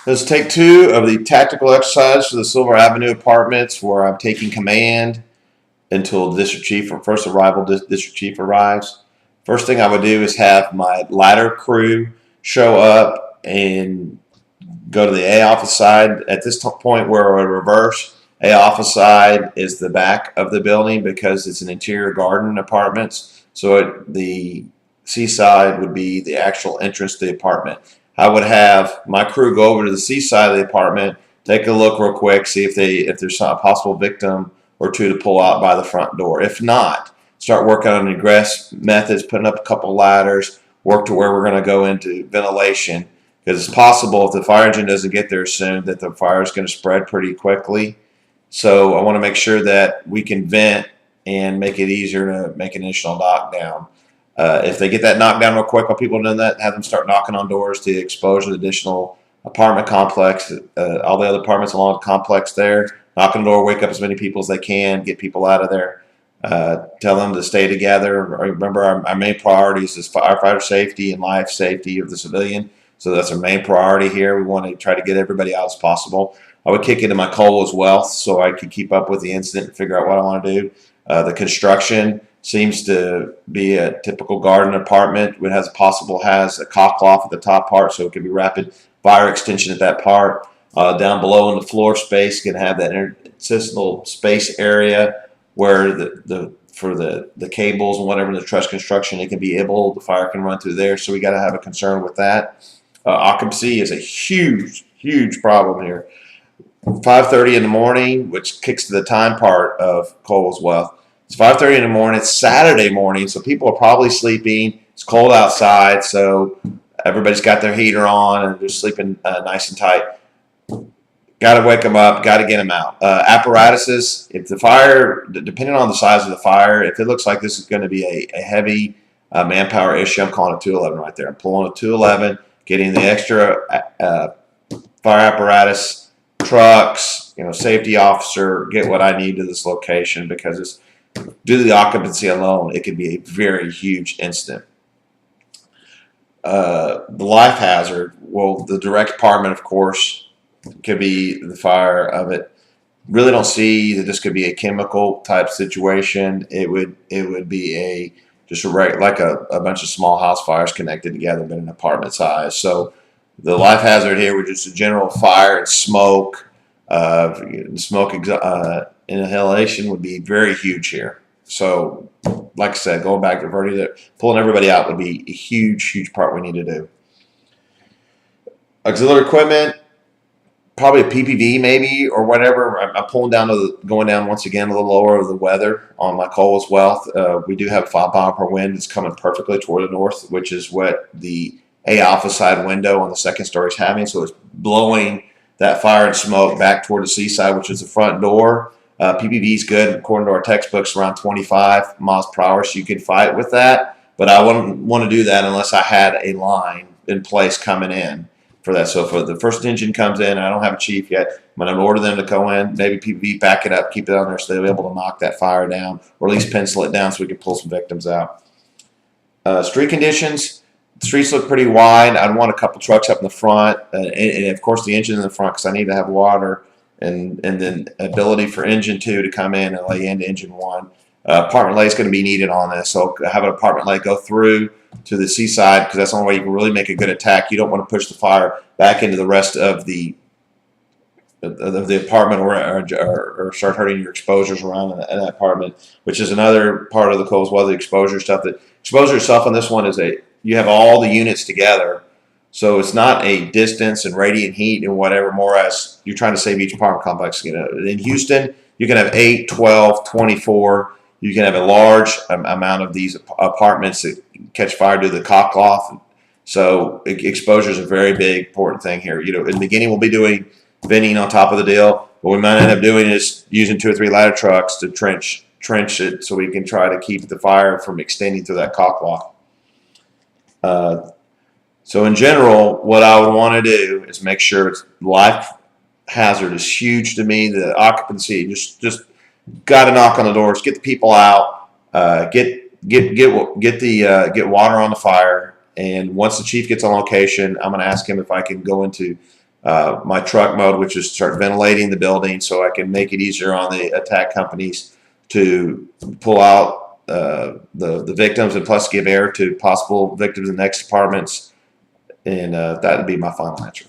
Let's take two of the tactical exercise for the Silver Avenue Apartments, where I'm taking command until the district chief or first arrival district chief arrives. First thing I would do is have my ladder crew show up and go to the A office side. At this point, we're in reverse. A office side is the back of the building because it's an interior garden apartments. So the C side would be the actual entrance to the apartment. I would have my crew go over to the C side of the apartment, take a look real quick, see if there's a possible victim or two to pull out by the front door. If not, start working on egress methods, putting up a couple ladders, work to where we're going to go into ventilation. Because it's possible if the fire engine doesn't get there soon that the fire is going to spread pretty quickly. So I want to make sure that we can vent and make it easier to make an initial knockdown. If they get that knockdown real quick while people are doing that, have them start knocking on doors to expose the additional apartment complex, all the other apartments along the complex there. Knock on the door, wake up as many people as they can, get people out of there. Tell them to stay together. Remember, our main priorities is firefighter safety and life safety of the civilian. So that's our main priority here. We want to try to get everybody out as possible. I would kick into my coal as well so I could keep up with the incident and figure out what I want to do. The construction seems to be a typical garden apartment. It has a cock loft at the top part, so it can be rapid fire extension at that part. Down below in the floor space, you can have that interstitial space area where for the cables and whatever, the truss construction, it can be able, the fire can run through there. So we got to have a concern with that. Occupancy is a huge problem here. 5:30 in the morning, which kicks to the time part of Cole's Wealth. It's 5:30 in the morning. It's Saturday morning, so people are probably sleeping. It's cold outside, so everybody's got their heater on and they're sleeping nice and tight. Got to wake them up. Got to get them out. Apparatuses. If the fire, depending on the size of the fire, if it looks like this is going to be a heavy manpower issue, I'm calling a 211 right there. I'm pulling a 211, getting the extra fire apparatus, trucks, safety officer, get what I need to this location because it's due to the occupancy alone, it could be a very huge incident. The life hazard, well, the direct department, of course, could be the fire of it. Really don't see that this could be a chemical type situation. It would be like a bunch of small house fires connected together, but an apartment size. So the life hazard here was just a general fire and smoke. Smoke inhalation would be very huge here. So, like I said, going back to pulling everybody out would be a huge part we need to do. Auxiliary equipment, probably a PPV maybe or whatever. I'm pulling going down once again a little lower of the weather on my Cole's Wealth. We do have 5 mile per wind. It's coming perfectly toward the north, which is what the A alpha side window on the second story is having. So it's blowing that fire and smoke back toward the C side, which is the front door. PPV is good. According to our textbooks, around 25 miles per hour, so you can fight with that. But I wouldn't want to do that unless I had a line in place coming in for that. So if the first engine comes in, I don't have a chief yet, I'm going to order them to go in, maybe PPV, back it up, keep it on there so they'll be able to knock that fire down or at least pencil it down so we can pull some victims out. Street conditions. The streets look pretty wide. I'd want a couple trucks up in the front, and of course the engine in the front because I need to have water, and then ability for engine 2 to come in and lay into engine 1. Apartment lay is going to be needed on this, so have an apartment lay go through to the C side because that's the only way you can really make a good attack. You don't want to push the fire back into the rest of the apartment or start hurting your exposures around in that apartment, which is another part of the Cole's Wealth, the exposure stuff. The exposure itself on this one is you have all the units together, so it's not a distance and radiant heat and whatever, more as you're trying to save each apartment complex. In Houston, you can have 8, 12, 24. You can have a large amount of these apartments that catch fire due to the cock loft. So exposure is a very big, important thing here. In the beginning, we'll be doing venting on top of the deal. What we might end up doing is using 2 or 3 ladder trucks to trench it so we can try to keep the fire from extending through that cock loft. So in general, what I would want to do is make sure life hazard is huge to me. The occupancy, just got to knock on the doors, get the people out, get water on the fire. And once the chief gets on location, I'm going to ask him if I can go into my truck mode, which is start ventilating the building so I can make it easier on the attack companies to pull out the victims and plus give air to possible victims in the next apartments. And that would be my final answer.